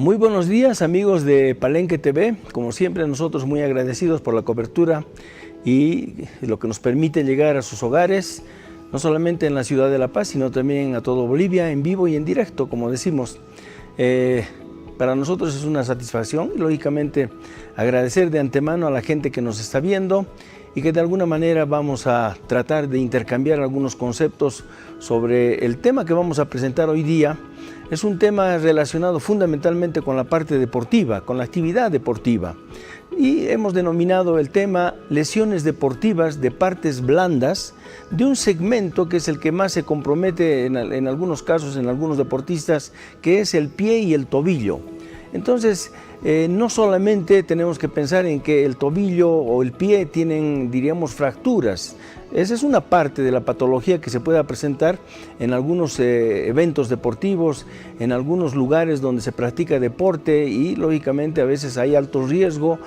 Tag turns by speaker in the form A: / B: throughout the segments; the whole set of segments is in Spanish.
A: Muy buenos días, amigos de Palenque TV. Como siempre, nosotros muy agradecidos por la cobertura y lo que nos permite llegar a sus hogares, no solamente en la ciudad de La Paz, sino también a todo Bolivia, en vivo y en directo, como decimos. Para nosotros es una satisfacción y, lógicamente, agradecer de antemano a la gente que nos está viendo y que de alguna manera vamos a tratar de intercambiar algunos conceptos sobre el tema que vamos a presentar hoy día. Es un tema relacionado fundamentalmente con la parte deportiva, con la actividad deportiva. Y hemos denominado el tema lesiones deportivas de partes blandas de un segmento que es el que más se compromete en algunos casos, en algunos deportistas, que es el pie y el tobillo. Entonces, no solamente tenemos que pensar en que el tobillo o el pie tienen, diríamos, fracturas. Esa es una parte de la patología que se pueda presentar en algunos eventos deportivos, en algunos lugares donde se practica deporte y, lógicamente, a veces hay alto riesgo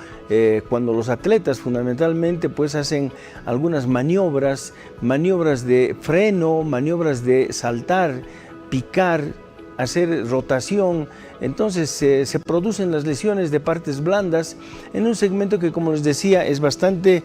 A: cuando los atletas fundamentalmente pues hacen algunas maniobras de freno, maniobras de saltar, picar, hacer rotación. Entonces se producen las lesiones de partes blandas en un segmento que, como les decía, es bastante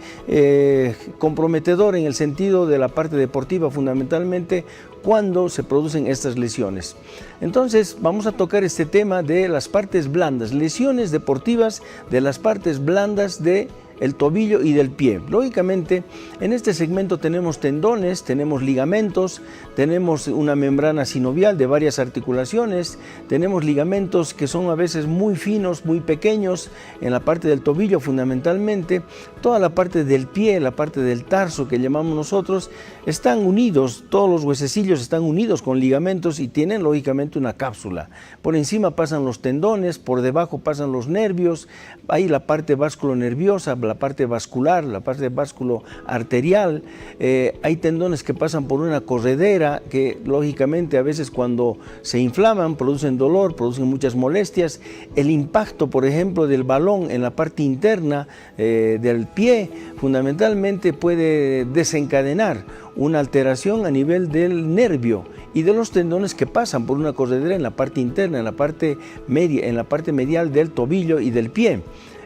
A: comprometedor en el sentido de la parte deportiva, fundamentalmente cuando se producen estas lesiones. Entonces vamos a tocar este tema de las partes blandas, lesiones deportivas de las partes blandas de el tobillo y del pie. Lógicamente, en este segmento tenemos tendones, tenemos ligamentos, tenemos una membrana sinovial de varias articulaciones, tenemos ligamentos que son a veces muy finos, muy pequeños, en la parte del tobillo fundamentalmente. Toda la parte del pie, la parte del tarso que llamamos nosotros, están unidos, todos los huesecillos están unidos con ligamentos y tienen lógicamente una cápsula. Por encima pasan los tendones, por debajo pasan los nervios, hay la parte vasculonerviosa, la parte vascular, la parte vasculoarterial, hay tendones que pasan por una corredera que lógicamente a veces cuando se inflaman producen dolor, producen muchas molestias. El impacto, por ejemplo, del balón en la parte interna del pie fundamentalmente puede desencadenar una alteración a nivel del nervio y de los tendones que pasan por una corredera en la parte interna, en la parte media, en la parte medial del tobillo y del pie.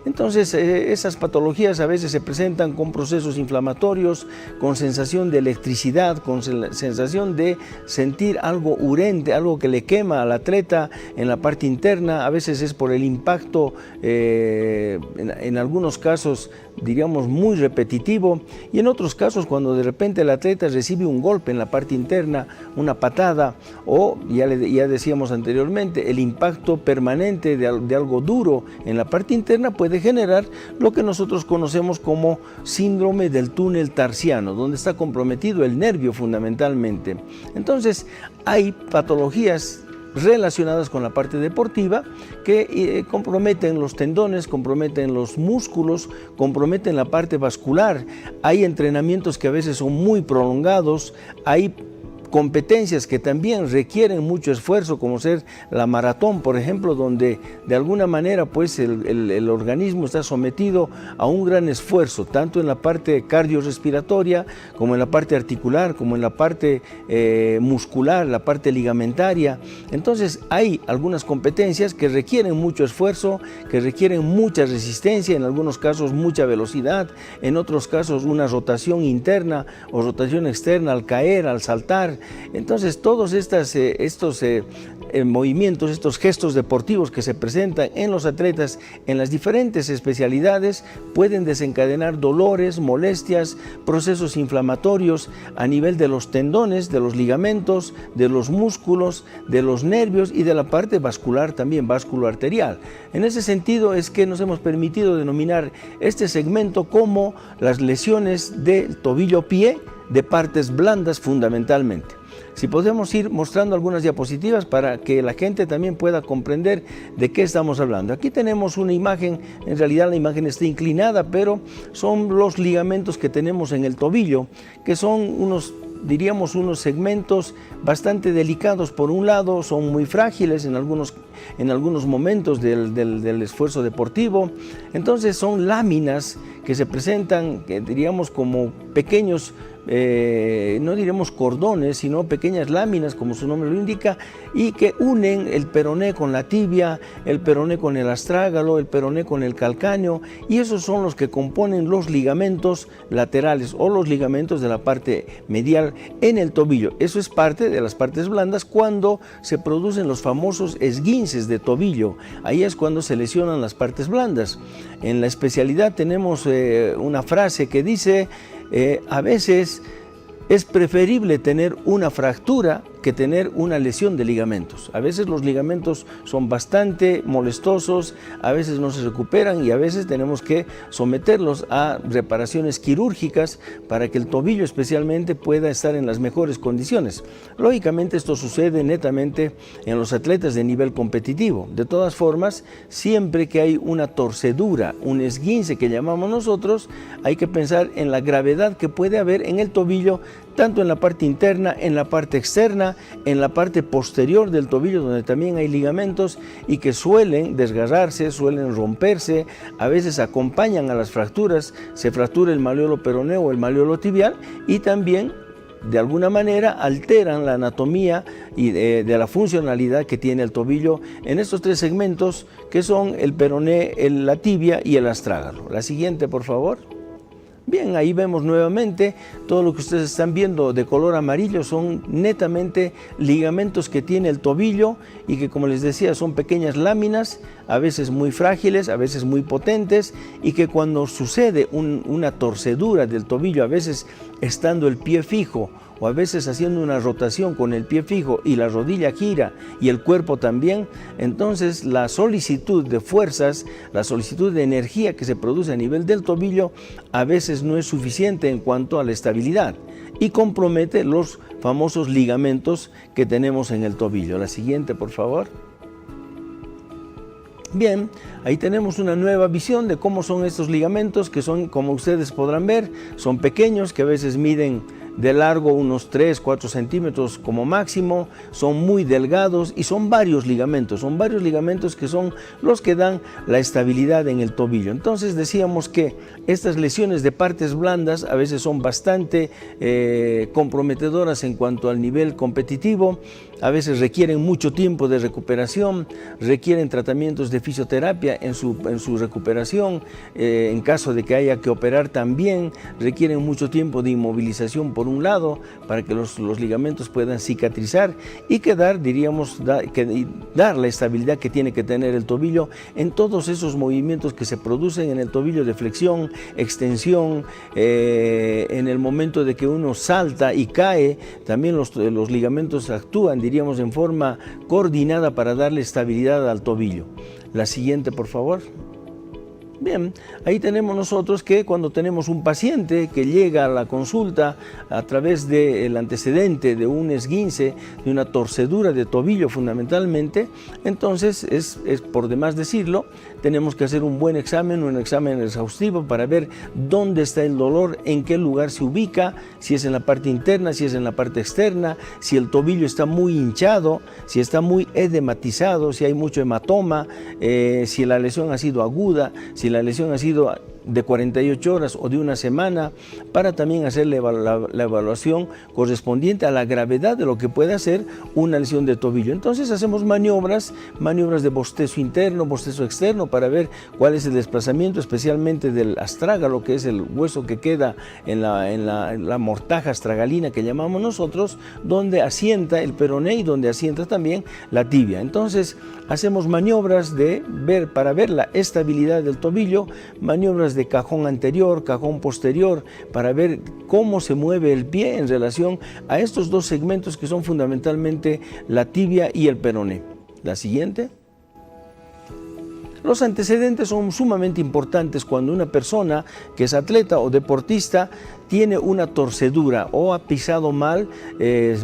A: Entonces, esas patologías a veces se presentan con procesos inflamatorios, con sensación de electricidad, con sensación de sentir algo urente, algo que le quema al atleta en la parte interna. A veces es por el impacto, en algunos casos, diríamos, muy repetitivo, y en otros casos cuando de repente el atleta recibe un golpe en la parte interna, una patada, o ya decíamos anteriormente, el impacto permanente de algo duro en la parte interna puede generar lo que nosotros conocemos como síndrome del túnel tarsiano, donde está comprometido el nervio fundamentalmente. Entonces, hay patologías relacionadas con la parte deportiva que comprometen los tendones, comprometen los músculos, comprometen la parte vascular. Hay entrenamientos que a veces son muy prolongados, hay competencias que también requieren mucho esfuerzo, como ser la maratón, por ejemplo, donde de alguna manera pues el organismo está sometido a un gran esfuerzo, tanto en la parte cardiorrespiratoria, como en la parte articular, como en la parte muscular, la parte ligamentaria. Entonces hay algunas competencias que requieren mucho esfuerzo, que requieren mucha resistencia, en algunos casos mucha velocidad, en otros casos una rotación interna o rotación externa al caer, al saltar. Entonces todos estos movimientos, estos gestos deportivos que se presentan en los atletas en las diferentes especialidades pueden desencadenar dolores, molestias, procesos inflamatorios a nivel de los tendones, de los ligamentos, de los músculos, de los nervios y de la parte vascular también, vasculoarterial. En ese sentido es que nos hemos permitido denominar este segmento como las lesiones del tobillo-pie de partes blandas fundamentalmente. Si podemos ir mostrando algunas diapositivas para que la gente también pueda comprender de qué estamos hablando. Aquí tenemos una imagen, en realidad la imagen está inclinada, pero son los ligamentos que tenemos en el tobillo, que son unos segmentos bastante delicados. Por un lado son muy frágiles, en algunos en algunos momentos del esfuerzo deportivo. Entonces son láminas que se presentan, diríamos, como pequeños, no diremos cordones, sino pequeñas láminas, como su nombre lo indica, y que unen el peroné con la tibia, el peroné con el astrágalo, el peroné con el calcáneo, y esos son los que componen los ligamentos laterales o los ligamentos de la parte medial en el tobillo. Eso es parte de las partes blandas cuando se producen los famosos esguinces de tobillo. Ahí es cuando se lesionan las partes blandas. En la especialidad tenemos una frase que dice: a veces es preferible tener una fractura que tener una lesión de ligamentos. A veces los ligamentos son bastante molestosos, a veces no se recuperan y a veces tenemos que someterlos a reparaciones quirúrgicas para que el tobillo especialmente pueda estar en las mejores condiciones. Lógicamente esto sucede netamente en los atletas de nivel competitivo. De todas formas, siempre que hay una torcedura, un esguince que llamamos nosotros, hay que pensar en la gravedad que puede haber en el tobillo, tanto en la parte interna, en la parte externa, en la parte posterior del tobillo, donde también hay ligamentos y que suelen desgarrarse, suelen romperse, a veces acompañan a las fracturas, se fractura el malleolo peroneo o el malleolo tibial y también de alguna manera alteran la anatomía y de la funcionalidad que tiene el tobillo en estos tres segmentos que son el peroné, la tibia y el astrágalo. La siguiente, por favor. Bien, ahí vemos nuevamente todo lo que ustedes están viendo de color amarillo son netamente ligamentos que tiene el tobillo y que, como les decía, son pequeñas láminas, a veces muy frágiles, a veces muy potentes, y que cuando sucede una torcedura del tobillo, a veces estando el pie fijo o a veces haciendo una rotación con el pie fijo y la rodilla gira y el cuerpo también, entonces la solicitud de fuerzas, la solicitud de energía que se produce a nivel del tobillo a veces no es suficiente en cuanto a la estabilidad y compromete los famosos ligamentos que tenemos en el tobillo. La siguiente, por favor. Bien, ahí tenemos una nueva visión de cómo son estos ligamentos que son, como ustedes podrán ver, son pequeños, que a veces miden de largo unos 3-4 centímetros como máximo, son muy delgados y son varios ligamentos que son los que dan la estabilidad en el tobillo. Entonces decíamos que estas lesiones de partes blandas a veces son bastante comprometedoras en cuanto al nivel competitivo, a veces requieren mucho tiempo de recuperación, requieren tratamientos de fisioterapia en su recuperación, en caso de que haya que operar también, requieren mucho tiempo de inmovilización por un lado para que los ligamentos puedan cicatrizar y dar la estabilidad que tiene que tener el tobillo en todos esos movimientos que se producen en el tobillo de flexión, extensión, en el momento de que uno salta y cae, también los ligamentos actúan, diríamos, en forma coordinada para darle estabilidad al tobillo. La siguiente, por favor. Bien, ahí tenemos nosotros que cuando tenemos un paciente que llega a la consulta a través del antecedente de un esguince, de una torcedura de tobillo fundamentalmente, entonces es por demás decirlo, tenemos que hacer un buen examen, un examen exhaustivo para ver dónde está el dolor, en qué lugar se ubica, si es en la parte interna, si es en la parte externa, si el tobillo está muy hinchado, si está muy edematizado, si hay mucho hematoma, si la lesión ha sido aguda, si la lesión ha sido de 48 horas o de una semana, para también hacer la evaluación correspondiente a la gravedad de lo que puede hacer una lesión de tobillo. Entonces hacemos maniobras de bostezo interno, bostezo externo, para ver cuál es el desplazamiento, especialmente del astrágalo, que es el hueso que queda en la mortaja astragalina que llamamos nosotros, donde asienta el peroné y donde asienta también la tibia. Entonces hacemos maniobras para ver la estabilidad del tobillo, maniobras de cajón anterior, cajón posterior, para ver cómo se mueve el pie en relación a estos dos segmentos que son fundamentalmente la tibia y el peroné. La siguiente. Los antecedentes son sumamente importantes cuando una persona que es atleta o deportista tiene una torcedura o ha pisado mal,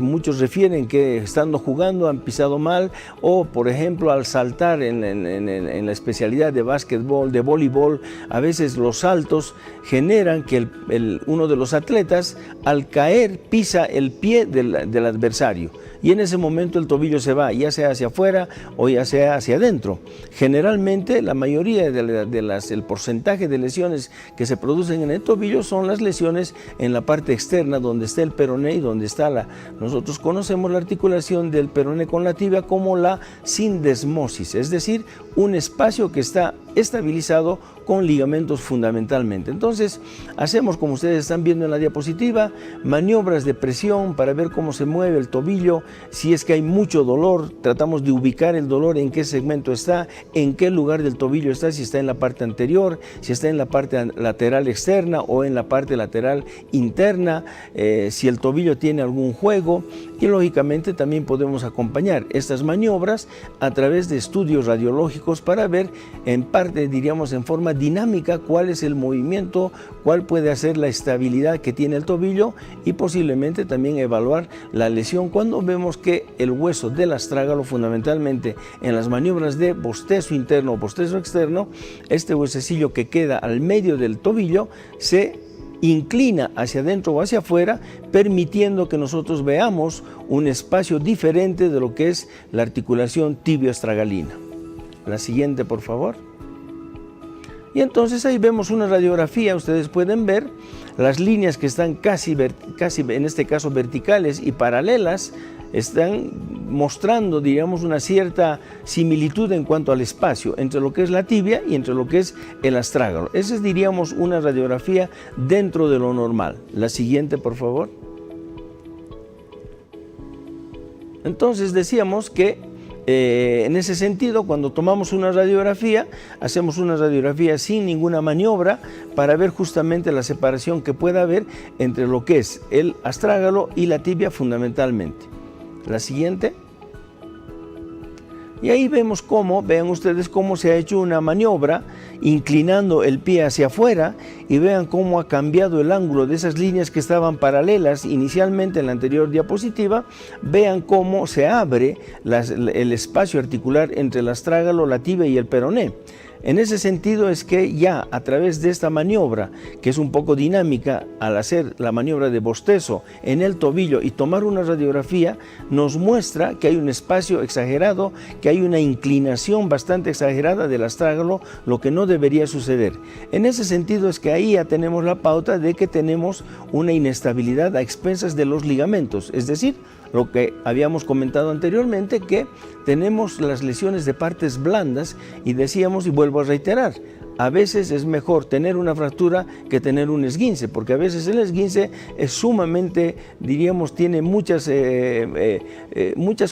A: muchos refieren que estando jugando han pisado mal, o por ejemplo al saltar en la especialidad de básquetbol, de voleibol, a veces los saltos generan que uno de los atletas al caer pisa el pie del adversario, y en ese momento el tobillo se va, ya sea hacia afuera o ya sea hacia adentro. Generalmente la mayoría el porcentaje de lesiones que se producen en el tobillo son las lesiones en la parte externa, donde está el peroné y donde está nosotros conocemos la articulación del peroné con la tibia como la sindesmosis, es decir, un espacio que está estabilizado con ligamentos fundamentalmente. Entonces hacemos, como ustedes están viendo en la diapositiva, maniobras de presión para ver cómo se mueve el tobillo. Si es que hay mucho dolor, tratamos de ubicar el dolor en qué segmento está, en qué lugar del tobillo está, si está en la parte anterior, si está en la parte lateral externa o en la parte lateral interna, si el tobillo tiene algún juego, y lógicamente también podemos acompañar estas maniobras a través de estudios radiológicos para ver en parte, diríamos en forma dinámica, cuál es el movimiento, cuál puede ser la estabilidad que tiene el tobillo, y posiblemente también evaluar la lesión cuando vemos que el hueso del astrágalo, fundamentalmente en las maniobras de bostezo interno o bostezo externo, este huesecillo que queda al medio del tobillo se inclina hacia adentro o hacia afuera, permitiendo que nosotros veamos un espacio diferente de lo que es la articulación tibio-astragalina. La siguiente, por favor. Y entonces ahí vemos una radiografía. Ustedes pueden ver las líneas que están casi en este caso verticales y paralelas, están mostrando, diríamos, una cierta similitud en cuanto al espacio entre lo que es la tibia y entre lo que es el astrágalo. Esa es, diríamos, una radiografía dentro de lo normal. La siguiente, por favor. Entonces decíamos que en ese sentido, cuando tomamos una radiografía, hacemos una radiografía sin ninguna maniobra para ver justamente la separación que pueda haber entre lo que es el astrágalo y la tibia fundamentalmente. La siguiente. Y ahí vemos cómo, vean ustedes cómo se ha hecho una maniobra inclinando el pie hacia afuera, y vean cómo ha cambiado el ángulo de esas líneas que estaban paralelas inicialmente en la anterior diapositiva. Vean cómo se abre el espacio articular entre el astrágalo, la tibia y el peroné. En ese sentido es que ya a través de esta maniobra, que es un poco dinámica, al hacer la maniobra de bostezo en el tobillo y tomar una radiografía, nos muestra que hay un espacio exagerado, que hay una inclinación bastante exagerada del astrágalo, lo que no debería suceder. En ese sentido es que ahí ya tenemos la pauta de que tenemos una inestabilidad a expensas de los ligamentos, es decir, lo que habíamos comentado anteriormente, que tenemos las lesiones de partes blandas, y decíamos, y vuelvo a reiterar, a veces es mejor tener una fractura que tener un esguince, porque a veces el esguince es sumamente, diríamos, tiene muchas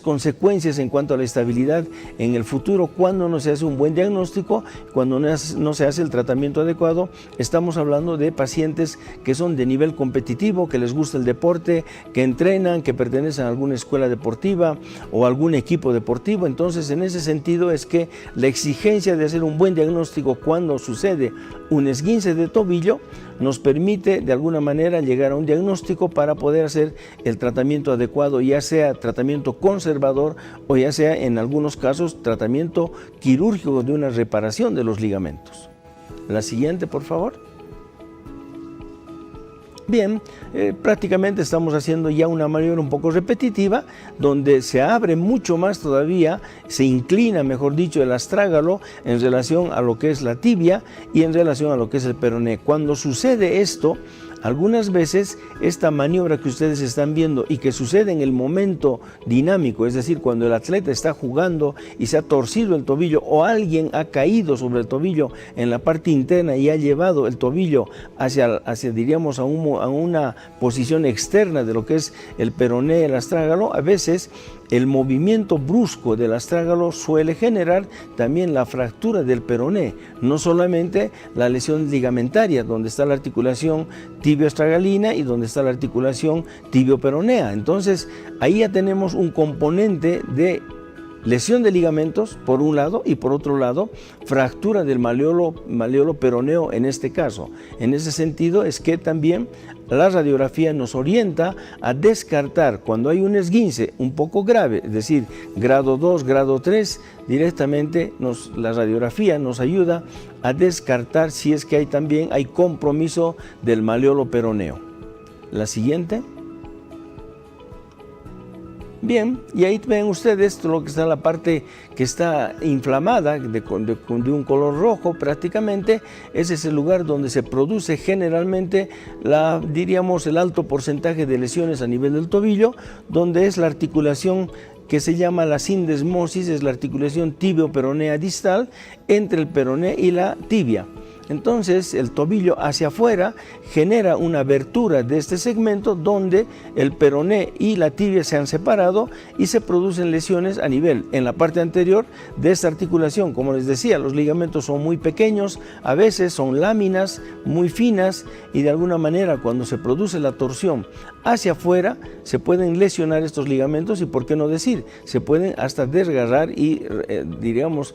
A: consecuencias en cuanto a la estabilidad en el futuro cuando no se hace un buen diagnóstico, cuando no se hace el tratamiento adecuado. Estamos hablando de pacientes que son de nivel competitivo, que les gusta el deporte, que entrenan, que pertenecen a alguna escuela deportiva o algún equipo deportivo. Entonces, en ese sentido es que la exigencia de hacer un buen diagnóstico cuando sucede un esguince de tobillo nos permite de alguna manera llegar a un diagnóstico para poder hacer el tratamiento adecuado, ya sea tratamiento conservador o ya sea en algunos casos tratamiento quirúrgico de una reparación de los ligamentos. La siguiente, por favor. Bien, prácticamente estamos haciendo ya una maniobra un poco repetitiva, donde se abre mucho más todavía, se inclina, mejor dicho, el astrágalo en relación a lo que es la tibia y en relación a lo que es el peroné. Cuando sucede esto, algunas veces esta maniobra que ustedes están viendo y que sucede en el momento dinámico, es decir, cuando el atleta está jugando y se ha torcido el tobillo o alguien ha caído sobre el tobillo en la parte interna y ha llevado el tobillo hacia diríamos, a una posición externa de lo que es el peroné, el astrágalo, a veces el movimiento brusco del astrágalo suele generar también la fractura del peroné, no solamente la lesión ligamentaria, donde está la articulación tibio-astragalina y donde está la articulación tibio-peronea. Entonces, ahí ya tenemos un componente de lesión de ligamentos por un lado y por otro lado fractura del maleolo peroneo en este caso. En ese sentido es que también la radiografía nos orienta a descartar cuando hay un esguince un poco grave, es decir, grado 2, grado 3, directamente la radiografía nos ayuda a descartar si es que también hay compromiso del maleolo peroneo. La siguiente. Bien, y ahí ven ustedes lo que está la parte que está inflamada de un color rojo prácticamente. Ese es el lugar donde se produce generalmente diríamos el alto porcentaje de lesiones a nivel del tobillo, donde es la articulación que se llama la sindesmosis, es la articulación tibio-peronea distal entre el peroné y la tibia. Entonces el tobillo hacia afuera genera una abertura de este segmento donde el peroné y la tibia se han separado y se producen lesiones a nivel en la parte anterior de esta articulación. Como les decía, los ligamentos son muy pequeños, a veces son láminas muy finas y de alguna manera cuando se produce la torsión hacia afuera se pueden lesionar estos ligamentos y por qué no decir, se pueden hasta desgarrar y diríamos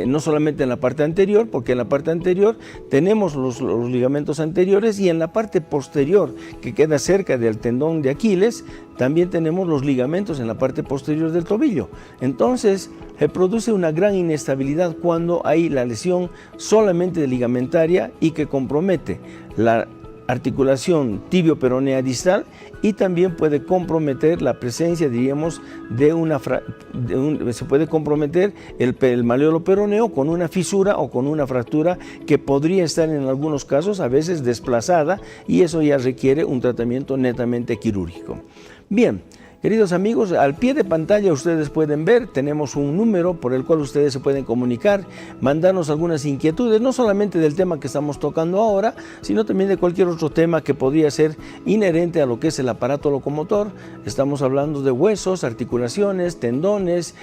A: no solamente en la parte anterior, porque en la parte anterior tenemos los ligamentos anteriores y en la parte posterior que queda cerca del tendón de Aquiles también tenemos los ligamentos en la parte posterior del tobillo. Entonces se produce una gran inestabilidad cuando hay la lesión solamente ligamentaria y que compromete la articulación tibio-peronea distal y también puede comprometer la presencia, diríamos, se puede comprometer el maleolo peroneo con una fisura o con una fractura que podría estar en algunos casos a veces desplazada y eso ya requiere un tratamiento netamente quirúrgico. Bien. Queridos amigos, al pie de pantalla ustedes pueden ver, tenemos un número por el cual ustedes se pueden comunicar, mandarnos algunas inquietudes, no solamente del tema que estamos tocando ahora, sino también de cualquier otro tema que podría ser inherente a lo que es el aparato locomotor. Estamos hablando de huesos, articulaciones, tendones,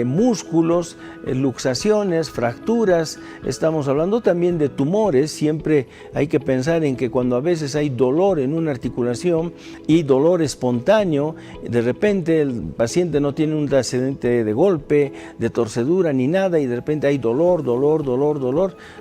A: músculos, luxaciones, fracturas, estamos hablando también de tumores. Siempre hay que pensar en que cuando a veces hay dolor en una articulación y dolor espontáneo, de repente el paciente no tiene un antecedente de golpe, de torcedura ni nada y de repente hay dolor,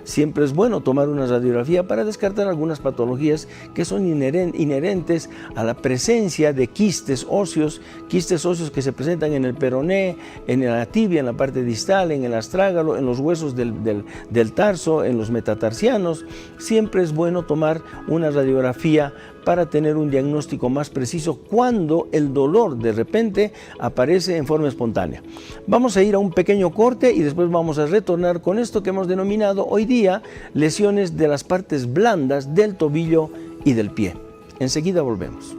A: siempre es bueno tomar una radiografía para descartar algunas patologías que son inherentes a la presencia de quistes óseos que se presentan en el peroné, en la tibia, en la parte distal, en el astrágalo, en los huesos del tarso, en los metatarsianos. Siempre es bueno tomar una radiografía para tener un diagnóstico más preciso cuando el dolor de repente aparece en forma espontánea. Vamos a ir a un pequeño corte y después vamos a retornar con esto que hemos denominado hoy día lesiones de las partes blandas del tobillo y del pie. Enseguida volvemos.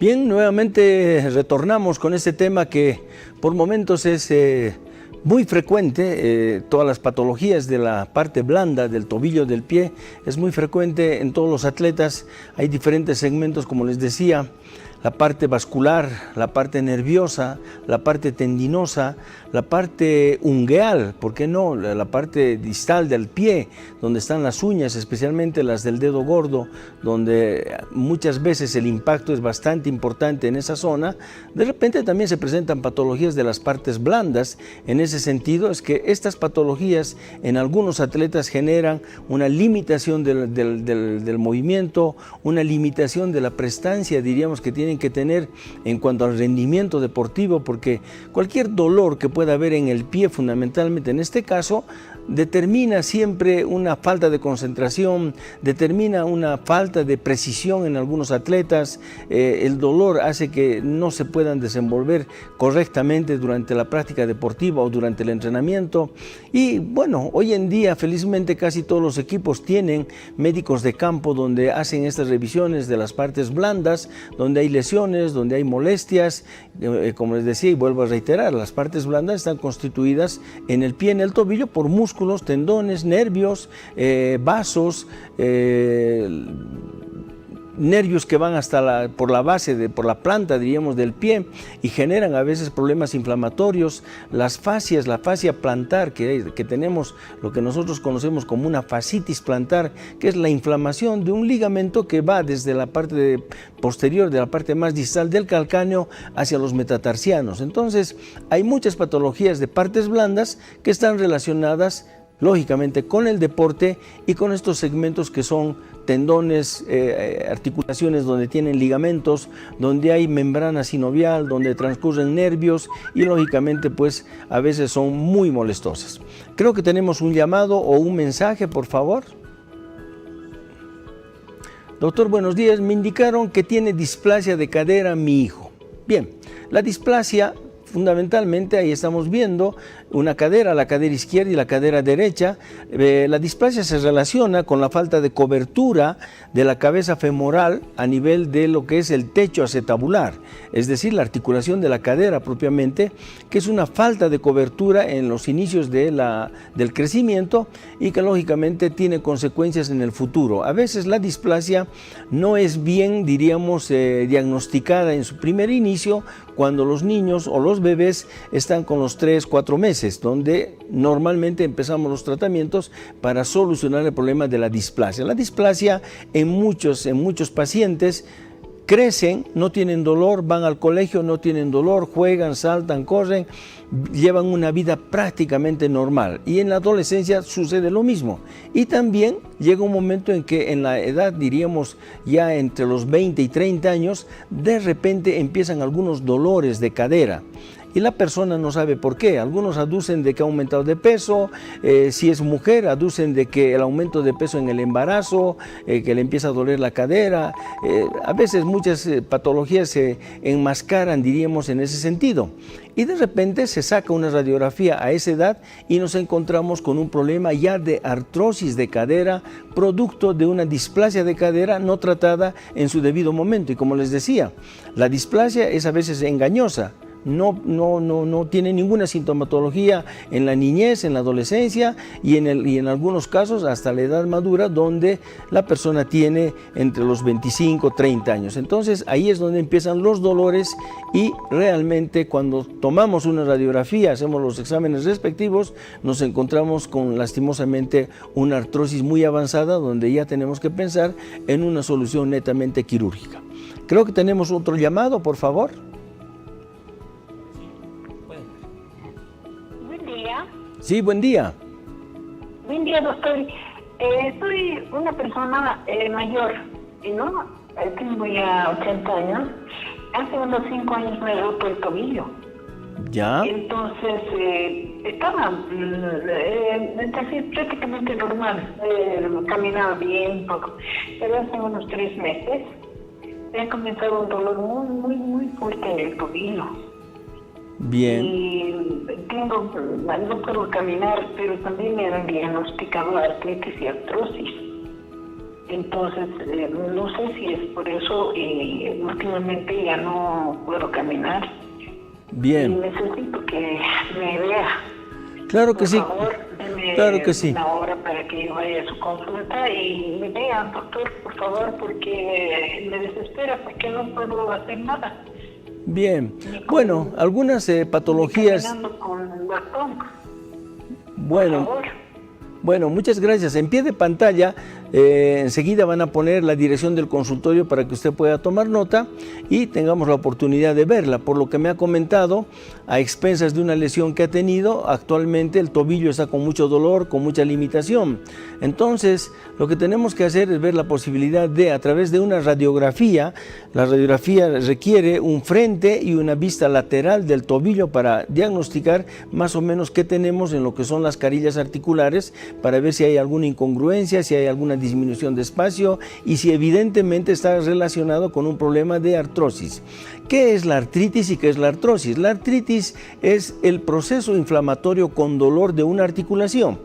A: Bien, nuevamente retornamos con este tema que por momentos es muy frecuente, todas las patologías de la parte blanda del tobillo del pie, es muy frecuente en todos los atletas. Hay diferentes segmentos, como les decía, la parte vascular, la parte nerviosa, la parte tendinosa, la parte ungueal, ¿por qué no? La parte distal del pie, donde están las uñas, especialmente las del dedo gordo, donde muchas veces el impacto es bastante importante en esa zona. De repente también se presentan patologías de las partes blandas. En ese sentido es que estas patologías en algunos atletas generan una limitación del movimiento, una limitación de la prestancia, diríamos, que tienen que tener en cuanto al rendimiento deportivo, porque cualquier dolor que pueda haber en el pie, fundamentalmente en este caso, determina siempre una falta de concentración, determina una falta de precisión en algunos atletas. El dolor hace que no se puedan desenvolver correctamente durante la práctica deportiva o durante el entrenamiento. Y bueno, hoy en día felizmente casi todos los equipos tienen médicos de campo donde hacen estas revisiones de las partes blandas, donde hay lesiones lesiones, donde hay molestias, como les decía y vuelvo a reiterar, las partes blandas están constituidas en el pie, en el tobillo, por músculos, tendones, nervios, vasos, nervios que van hasta por la base, por la planta, diríamos, del pie y generan a veces problemas inflamatorios. Las fascias, la fascia plantar, que tenemos lo que nosotros conocemos como una fascitis plantar, que es la inflamación de un ligamento que va desde la parte posterior, de la parte más distal del calcáneo hacia los metatarsianos. Entonces, hay muchas patologías de partes blandas que están relacionadas lógicamente con el deporte y con estos segmentos que son tendones, articulaciones donde tienen ligamentos, donde hay membrana sinovial, donde transcurren nervios y lógicamente pues a veces son muy molestosas. Creo que tenemos un llamado o un mensaje, por favor. Doctor, buenos días. Me indicaron que tiene displasia de cadera mi hijo. Bien, la displasia fundamentalmente ahí estamos viendo una cadera, la cadera izquierda y la cadera derecha. La displasia se relaciona con la falta de cobertura de la cabeza femoral a nivel de lo que es el techo acetabular, es decir, la articulación de la cadera propiamente, que es una falta de cobertura en los inicios del crecimiento y que lógicamente tiene consecuencias en el futuro. A veces la displasia no es bien, diríamos, diagnosticada en su primer inicio cuando los niños o los bebés están con los 3-4 meses, donde normalmente empezamos los tratamientos para solucionar el problema de la displasia. La displasia en muchos pacientes crecen, no tienen dolor, van al colegio, no tienen dolor, juegan, saltan, corren, llevan una vida prácticamente normal. Y en la adolescencia sucede lo mismo. Y también llega un momento en que en la edad, diríamos ya entre los 20 y 30 años, de repente empiezan algunos dolores de cadera. Y la persona no sabe por qué. Algunos aducen de que ha aumentado de peso, si es mujer, aducen de que el aumento de peso en el embarazo, que le empieza a doler la cadera. A veces muchas patologías se enmascaran, diríamos, en ese sentido. Y de repente se saca una radiografía a esa edad y nos encontramos con un problema ya de artrosis de cadera, producto de una displasia de cadera no tratada en su debido momento. Y como les decía, la displasia es a veces engañosa. No tiene ninguna sintomatología en la niñez, en la adolescencia y en algunos casos hasta la edad madura, donde la persona tiene entre los 25 y 30 años. Entonces ahí es donde empiezan los dolores y realmente cuando tomamos una radiografía, hacemos los exámenes respectivos, nos encontramos con lastimosamente una artrosis muy avanzada donde ya tenemos que pensar en una solución netamente quirúrgica. Creo que tenemos otro llamado, por favor. Sí, buen día.
B: Buen día, doctor. Soy una persona mayor, ¿no? Tengo ya 80 años. Hace unos 5 años me he roto el tobillo.
A: ¿Ya?
B: Entonces, estaba casi prácticamente normal. Caminaba bien, poco. Pero hace unos 3 meses me ha comenzado un dolor muy fuerte en el tobillo.
A: Bien.
B: Y no puedo caminar, pero también me han diagnosticado artritis y artrosis. Entonces, no sé si es por eso y últimamente ya no puedo caminar.
A: Bien.
B: Y necesito que me vea.
A: Claro que sí.
B: Por favor,
A: claro que sí.
B: Una hora para que yo vaya a su consulta y me vea, doctor, por favor, porque me desespera, porque no puedo hacer nada.
A: Bien, bueno, algunas patologías.
B: Con bastón.
A: Bueno, muchas gracias. En pie de pantalla, enseguida van a poner la dirección del consultorio para que usted pueda tomar nota y tengamos la oportunidad de verla. Por lo que me ha comentado, a expensas de una lesión que ha tenido, actualmente el tobillo está con mucho dolor, con mucha limitación. Entonces, lo que tenemos que hacer es ver la posibilidad de, a través de una radiografía, la radiografía requiere un frente y una vista lateral del tobillo para diagnosticar más o menos qué tenemos en lo que son las carillas articulares, para ver si hay alguna incongruencia, si hay alguna disminución de espacio y si evidentemente está relacionado con un problema de artrosis. ¿Qué es la artritis y qué es la artrosis? La artritis es el proceso inflamatorio con dolor de una articulación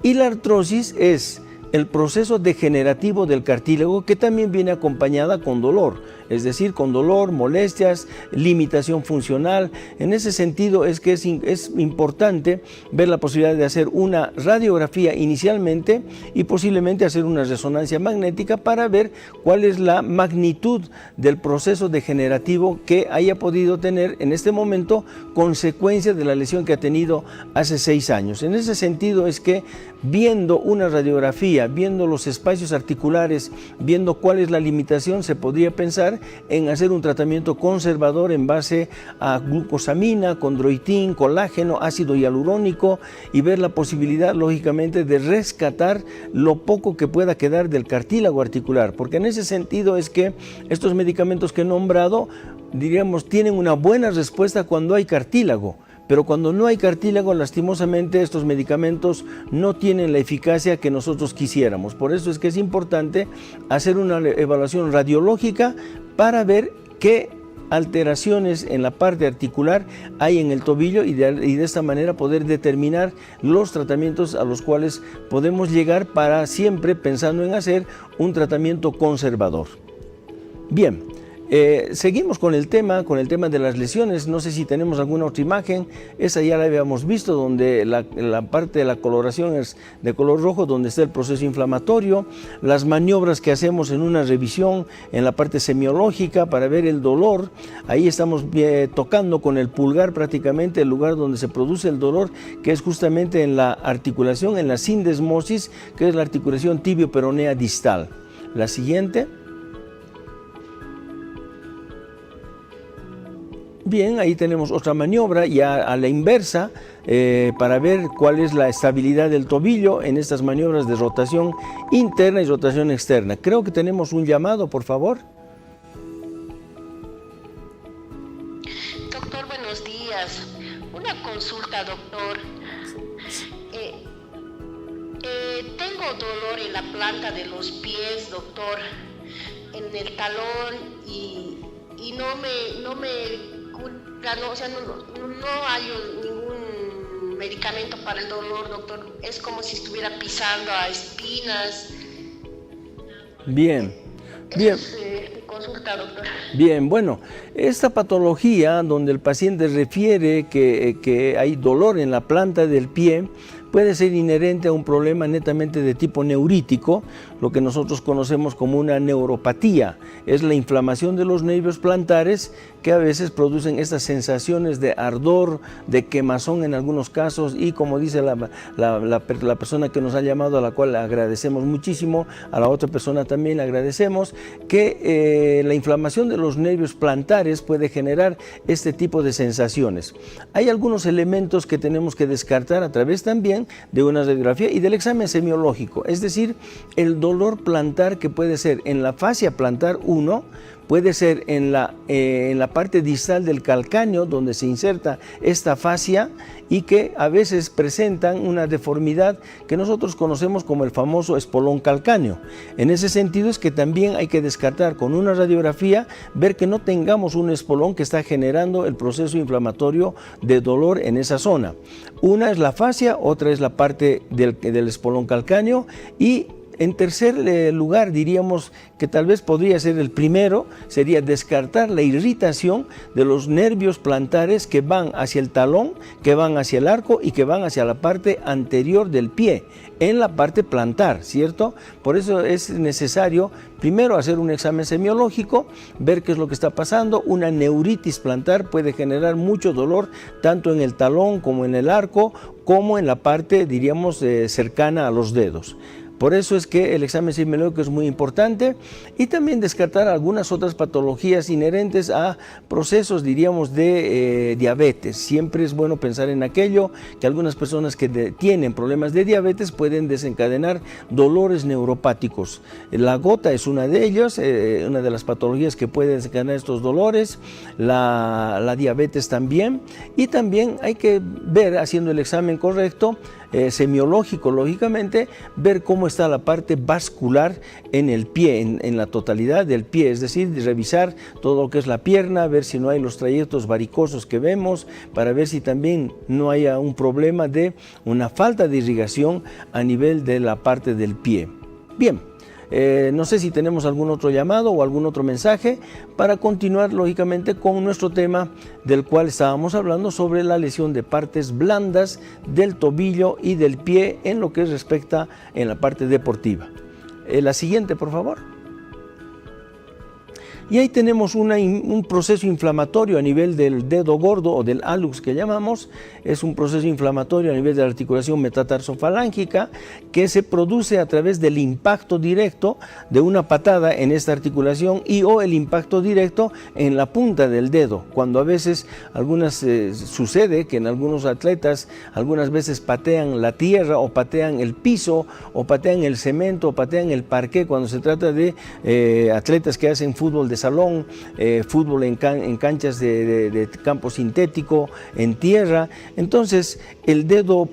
A: y la artrosis es el proceso degenerativo del cartílago que también viene acompañada con dolor. es decir, con dolor, molestias, limitación funcional. En ese sentido es que es importante ver la posibilidad de hacer una radiografía inicialmente y posiblemente hacer una resonancia magnética para ver cuál es la magnitud del proceso degenerativo que haya podido tener en este momento consecuencia de la lesión que ha tenido hace 6 años. En ese sentido es que viendo una radiografía, viendo los espacios articulares, viendo cuál es la limitación, se podría pensar en hacer un tratamiento conservador en base a glucosamina, condroitín, colágeno, ácido hialurónico y ver la posibilidad, lógicamente, de rescatar lo poco que pueda quedar del cartílago articular, porque en ese sentido es que estos medicamentos que he nombrado, diríamos, tienen una buena respuesta cuando hay cartílago. Pero cuando no hay cartílago, lastimosamente estos medicamentos no tienen la eficacia que nosotros quisiéramos. Por eso es que es importante hacer una evaluación radiológica para ver qué alteraciones en la parte articular hay en el tobillo y de esta manera poder determinar los tratamientos a los cuales podemos llegar para siempre pensando en hacer un tratamiento conservador. Bien. Seguimos con el tema de las lesiones. No sé si tenemos alguna otra imagen. Esa ya la habíamos visto, donde la parte de la coloración es de color rojo, donde está el proceso inflamatorio. Las maniobras que hacemos en una revisión en la parte semiológica para ver el dolor. Ahí estamos tocando con el pulgar prácticamente el lugar donde se produce el dolor, que es justamente en la articulación, en la sindesmosis, que es la articulación tibio-peronea distal. La siguiente. Bien, ahí tenemos otra maniobra ya a la inversa para ver cuál es la estabilidad del tobillo en estas maniobras de rotación interna y rotación externa. Creo que tenemos un llamado, por favor.
C: Doctor, buenos días. Una consulta, doctor. Tengo dolor en la planta de los pies, doctor, en el talón y no me no, o sea, no hay ningún medicamento para el dolor, doctor. Es como si estuviera pisando a espinas.
A: Bien, bien.
C: Consulta, doctor.
A: Bien, bueno, esta patología donde el paciente refiere que hay dolor en la planta del pie puede ser inherente a un problema netamente de tipo neurítico, lo que nosotros conocemos como una neuropatía. Es la inflamación de los nervios plantares que a veces producen estas sensaciones de ardor, de quemazón en algunos casos y, como dice la persona que nos ha llamado, a la cual le agradecemos muchísimo, a la otra persona también le agradecemos, que la inflamación de los nervios plantares puede generar este tipo de sensaciones. Hay algunos elementos que tenemos que descartar a través también de una radiografía y del examen semiológico, es decir, el dolor plantar que puede ser en la fascia plantar 1, puede ser en la parte distal del calcáneo donde se inserta esta fascia y que a veces presentan una deformidad que nosotros conocemos como el famoso espolón calcáneo. En ese sentido es que también hay que descartar con una radiografía, ver que no tengamos un espolón que está generando el proceso inflamatorio de dolor en esa zona. Una es la fascia, otra es la parte del espolón calcáneo y en tercer lugar, diríamos que tal vez podría ser el primero, sería descartar la irritación de los nervios plantares que van hacia el talón, que van hacia el arco y que van hacia la parte anterior del pie, en la parte plantar, ¿cierto? Por eso es necesario primero hacer un examen semiológico, ver qué es lo que está pasando. Una neuritis plantar puede generar mucho dolor, tanto en el talón como en el arco, como en la parte, diríamos, cercana a los dedos. Por eso es que el examen semiológico es muy importante y también descartar algunas otras patologías inherentes a procesos, diríamos, de diabetes. Siempre es bueno pensar en aquello que algunas personas que tienen problemas de diabetes pueden desencadenar dolores neuropáticos. La gota es una de ellas, una de las patologías que puede desencadenar estos dolores, la diabetes también, y también hay que ver, haciendo el examen correcto, semiológico, lógicamente, ver cómo está la parte vascular en el pie, en la totalidad del pie, es decir, revisar todo lo que es la pierna, ver si no hay los trayectos varicosos que vemos, para ver si también no haya un problema de una falta de irrigación a nivel de la parte del pie. Bien. No sé si tenemos algún otro llamado o algún otro mensaje para continuar lógicamente con nuestro tema del cual estábamos hablando sobre la lesión de partes blandas del tobillo y del pie en lo que respecta en la parte deportiva. La siguiente, por favor. Y ahí tenemos un proceso inflamatorio a nivel del dedo gordo o del hallux que llamamos. Es un proceso inflamatorio a nivel de la articulación metatarsofalángica que se produce a través del impacto directo de una patada en esta articulación y o el impacto directo en la punta del dedo. Cuando a veces sucede que en algunos atletas algunas veces patean la tierra o patean el piso o patean el cemento o patean el parqué cuando se trata de atletas que hacen fútbol de salón, fútbol en canchas de campo sintético, en tierra. Entonces el dedo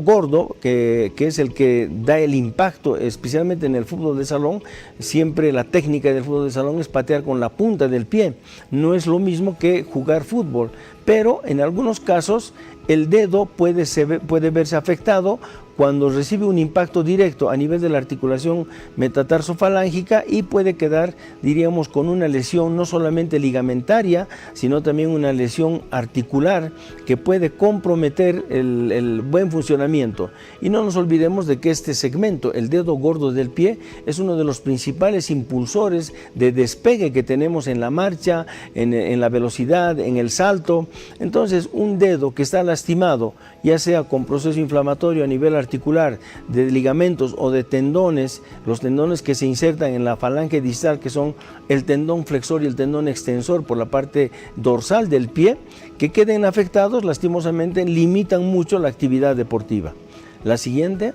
A: gordo, que es el que da el impacto, especialmente en el fútbol de salón, siempre la técnica del fútbol de salón es patear con la punta del pie. No es lo mismo que jugar fútbol, pero en algunos casos el dedo puede verse afectado cuando recibe un impacto directo a nivel de la articulación metatarsofalángica y puede quedar, diríamos, con una lesión no solamente ligamentaria, sino también una lesión articular que puede comprometer el buen funcionamiento. Y no nos olvidemos de que este segmento, el dedo gordo del pie, es uno de los principales impulsores de despegue que tenemos en la marcha, en la velocidad, en el salto. Entonces, un dedo que está lastimado, ya sea con proceso inflamatorio a nivel articular, de ligamentos o de tendones, los tendones que se insertan en la falange distal, que son el tendón flexor y el tendón extensor por la parte dorsal del pie, que queden afectados, lastimosamente limitan mucho la actividad deportiva. La siguiente.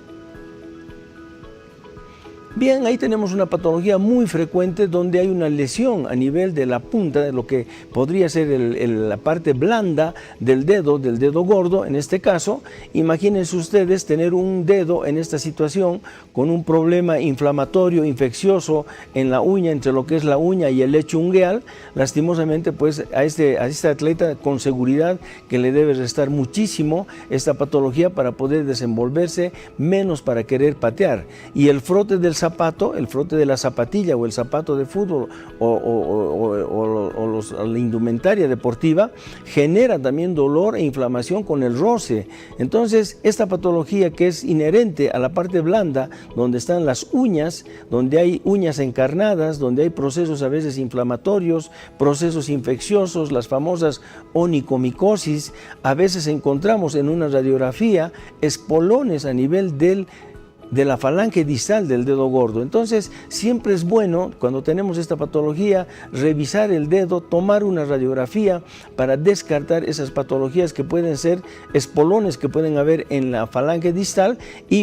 A: Bien, ahí tenemos una patología muy frecuente donde hay una lesión a nivel de la punta, de lo que podría ser la parte blanda del dedo gordo. En este caso, imagínense ustedes tener un dedo en esta situación con un problema inflamatorio, infeccioso en la uña, entre lo que es la uña y el lecho ungueal. Lastimosamente, pues a este atleta con seguridad que le debe restar muchísimo esta patología para poder desenvolverse, menos para querer patear. Y el frote del zapato, el frote de la zapatilla o el zapato de fútbol o la indumentaria deportiva genera también dolor e inflamación con el roce. Entonces, esta patología que es inherente a la parte blanda, donde están las uñas, donde hay uñas encarnadas, donde hay procesos a veces inflamatorios, procesos infecciosos, las famosas onicomicosis, a veces encontramos en una radiografía espolones a nivel de la falange distal del dedo gordo. Entonces, siempre es bueno, cuando tenemos esta patología, revisar el dedo, tomar una radiografía para descartar esas patologías que pueden ser espolones que pueden haber en la falange distal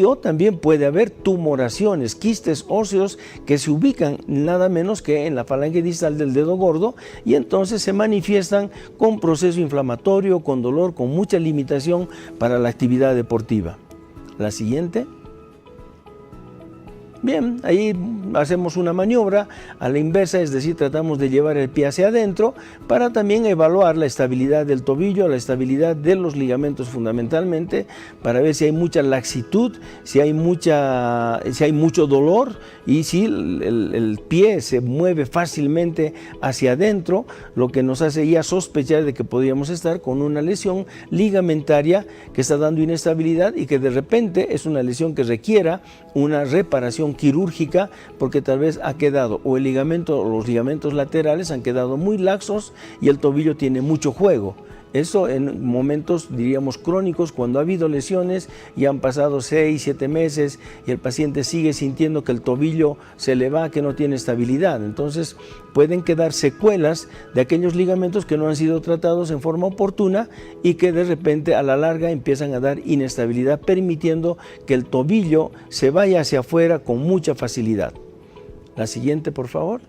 A: o también puede haber tumoraciones, quistes óseos que se ubican nada menos que en la falange distal del dedo gordo y entonces se manifiestan con proceso inflamatorio, con dolor, con mucha limitación para la actividad deportiva. La siguiente. Bien, ahí hacemos una maniobra a la inversa, es decir, tratamos de llevar el pie hacia adentro para también evaluar la estabilidad del tobillo, la estabilidad de los ligamentos fundamentalmente, para ver si hay mucha laxitud, si hay mucho dolor y si el pie se mueve fácilmente hacia adentro, lo que nos hace ya sospechar de que podríamos estar con una lesión ligamentaria que está dando inestabilidad y que de repente es una lesión que requiera una reparación quirúrgica porque tal vez ha quedado o el ligamento o los ligamentos laterales han quedado muy laxos y el tobillo tiene mucho juego. Eso en momentos, diríamos, crónicos, cuando ha habido lesiones y han pasado 6, 7 meses y el paciente sigue sintiendo que el tobillo se le va, que no tiene estabilidad. Entonces pueden quedar secuelas de aquellos ligamentos que no han sido tratados en forma oportuna y que de repente a la larga empiezan a dar inestabilidad, permitiendo que el tobillo se vaya hacia afuera con mucha facilidad. La siguiente, por favor.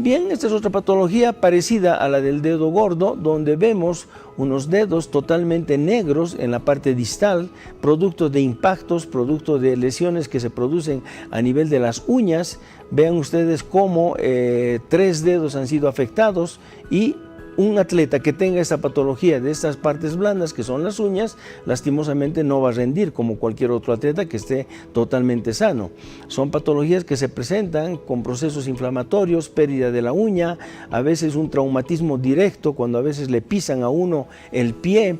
A: Bien, esta es otra patología parecida a la del dedo gordo, donde vemos unos dedos totalmente negros en la parte distal, producto de impactos, producto de lesiones que se producen a nivel de las uñas. Vean ustedes cómo 3 dedos han sido afectados y un atleta que tenga esta patología de estas partes blandas, que son las uñas, lastimosamente no va a rendir como cualquier otro atleta que esté totalmente sano. Son patologías que se presentan con procesos inflamatorios, pérdida de la uña, a veces un traumatismo directo, cuando a veces le pisan a uno el pie,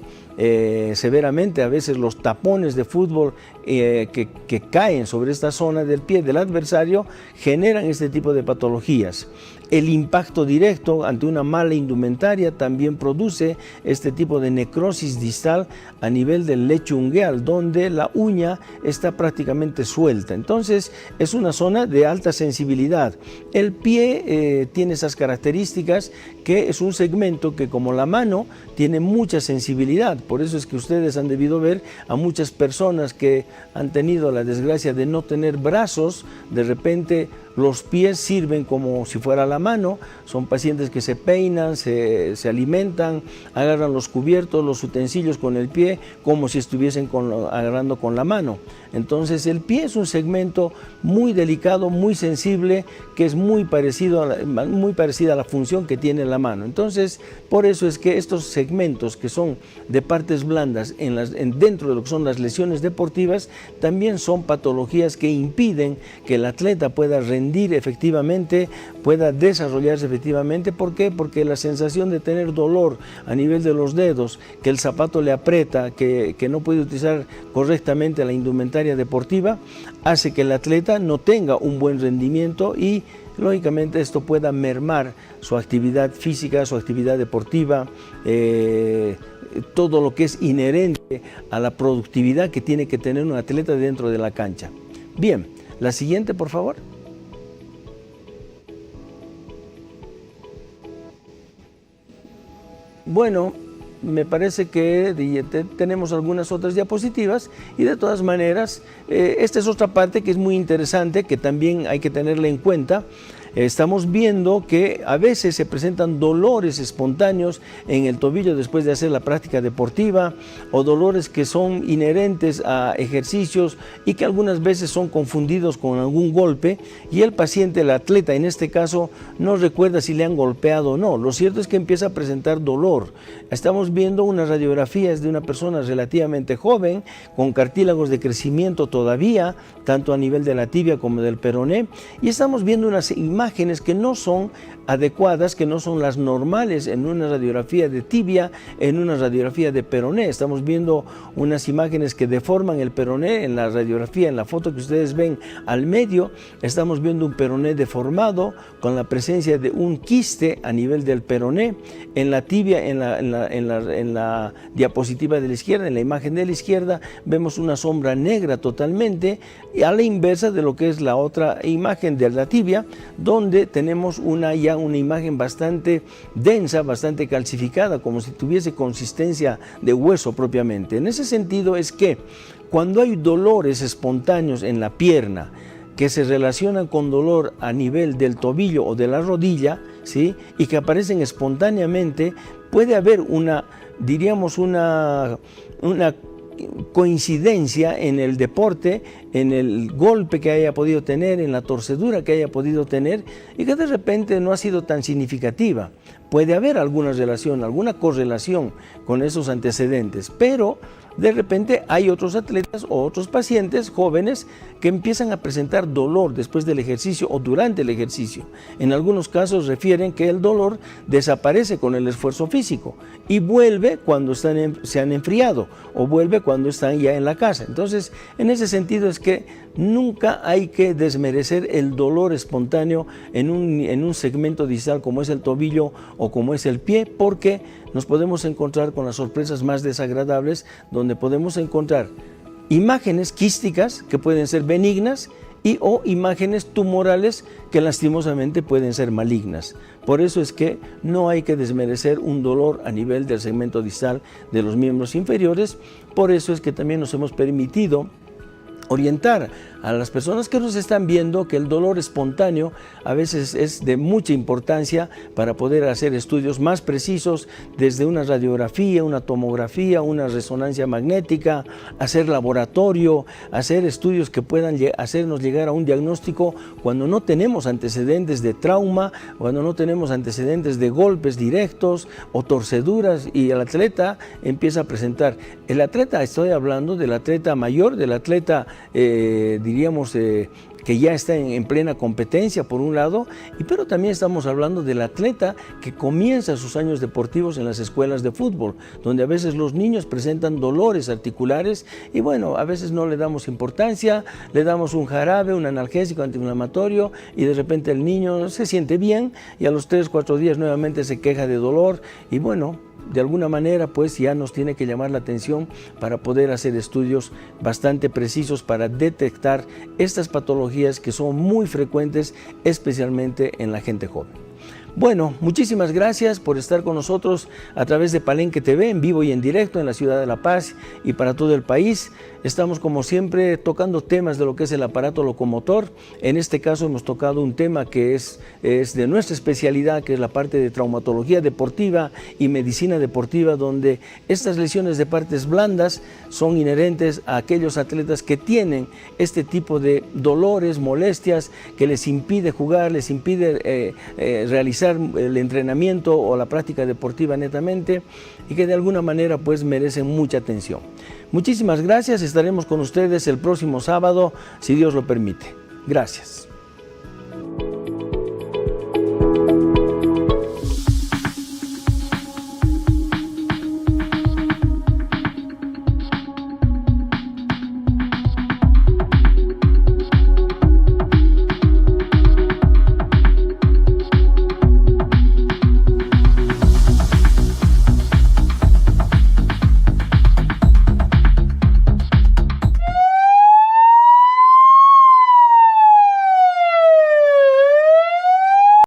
A: severamente, a veces los tapones de fútbol que caen sobre esta zona del pie del adversario generan este tipo de patologías. El impacto directo ante una mala indumentaria también produce este tipo de necrosis distal a nivel del lecho ungueal, donde la uña está prácticamente suelta. Entonces es una zona de alta sensibilidad. El pie tiene esas características, que es un segmento que, como la mano, tiene mucha sensibilidad. Por eso es que ustedes han debido ver a muchas personas que han tenido la desgracia de no tener brazos. De repente los pies sirven como si fuera la mano. Son pacientes que se peinan, se alimentan, agarran los cubiertos, los utensilios con el pie, como si estuviesen agarrando con la mano. Entonces el pie es un segmento muy delicado, muy sensible, que es muy parecida a la función que tiene la mano. Entonces, por eso es que estos segmentos que son de partes blandas dentro de lo que son las lesiones deportivas, también son patologías que impiden que el atleta pueda rendir efectivamente, pueda desarrollarse efectivamente. ¿Por qué? Porque la sensación de tener dolor a nivel de los dedos, que el zapato le aprieta, que no puede utilizar correctamente la indumentaria deportiva, hace que el atleta no tenga un buen rendimiento y lógicamente esto pueda mermar su actividad física, su actividad deportiva, todo lo que es inherente a la productividad que tiene que tener un atleta dentro de la cancha. Bien, la siguiente, por favor. Bueno, me parece que tenemos algunas otras diapositivas y de todas maneras, esta es otra parte que es muy interesante, que también hay que tenerla en cuenta. Estamos viendo que a veces se presentan dolores espontáneos en el tobillo después de hacer la práctica deportiva, o dolores que son inherentes a ejercicios y que algunas veces son confundidos con algún golpe, y el paciente, el atleta en este caso, no recuerda si le han golpeado o no. Lo cierto es que empieza a presentar dolor. Estamos viendo unas radiografías de una persona relativamente joven, con cartílagos de crecimiento todavía, tanto a nivel de la tibia como del peroné, y estamos viendo unas imágenes que no son adecuadas, que no son las normales en una radiografía de tibia, en una radiografía de peroné. Estamos viendo unas imágenes que deforman el peroné en la radiografía, en la foto que ustedes ven al medio. Estamos viendo un peroné deformado con la presencia de un quiste a nivel del peroné. En la tibia, en la diapositiva de la izquierda, en la imagen de la izquierda, vemos una sombra negra totalmente, y a la inversa de lo que es la otra imagen de la tibia, donde tenemos ya una imagen bastante densa, bastante calcificada, como si tuviese consistencia de hueso propiamente. En ese sentido es que cuando hay dolores espontáneos en la pierna, que se relacionan con dolor a nivel del tobillo o de la rodilla, ¿sí?, y que aparecen espontáneamente, puede haber una coincidencia en el deporte, en el golpe que haya podido tener, en la torcedura que haya podido tener, y que de repente no ha sido tan significativa. Puede haber alguna relación, alguna correlación con esos antecedentes, pero de repente hay otros atletas o otros pacientes jóvenes que empiezan a presentar dolor después del ejercicio o durante el ejercicio. En algunos casos refieren que el dolor desaparece con el esfuerzo físico y vuelve cuando se han enfriado, o vuelve cuando están ya en la casa. Entonces, en ese sentido es que nunca hay que desmerecer el dolor espontáneo en un segmento distal como es el tobillo o como es el pie, porque nos podemos encontrar con las sorpresas más desagradables, donde podemos encontrar imágenes quísticas que pueden ser benignas o imágenes tumorales que lastimosamente pueden ser malignas. Por eso es que no hay que desmerecer un dolor a nivel del segmento distal de los miembros inferiores. Por eso es que también nos hemos permitido orientar a las personas que nos están viendo que el dolor espontáneo a veces es de mucha importancia para poder hacer estudios más precisos, desde una radiografía, una tomografía, una resonancia magnética, hacer laboratorio, hacer estudios que puedan hacernos llegar a un diagnóstico cuando no tenemos antecedentes de trauma, cuando no tenemos antecedentes de golpes directos o torceduras y el atleta empieza a presentar. El atleta, estoy hablando del atleta mayor, del atleta diríamos que ya está en plena competencia por un lado, pero también estamos hablando del atleta que comienza sus años deportivos en las escuelas de fútbol, donde a veces los niños presentan dolores articulares y bueno, a veces no le damos importancia, le damos un jarabe, un analgésico antiinflamatorio y de repente el niño se siente bien y a los 3-4 días nuevamente se queja de dolor y bueno, de alguna manera pues ya nos tiene que llamar la atención para poder hacer estudios bastante precisos para detectar estas patologías que son muy frecuentes, especialmente en la gente joven. Bueno, muchísimas gracias por estar con nosotros a través de Palenque TV, en vivo y en directo en la ciudad de La Paz y para todo el país. Estamos como siempre tocando temas de lo que es el aparato locomotor. En este caso hemos tocado un tema que es de nuestra especialidad, que es la parte de traumatología deportiva y medicina deportiva, donde estas lesiones de partes blandas son inherentes a aquellos atletas que tienen este tipo de dolores, molestias, que les impide jugar, les impide realizar el entrenamiento o la práctica deportiva netamente y que de alguna manera pues merecen mucha atención. Muchísimas gracias, estaremos con ustedes el próximo sábado, si Dios lo permite. Gracias.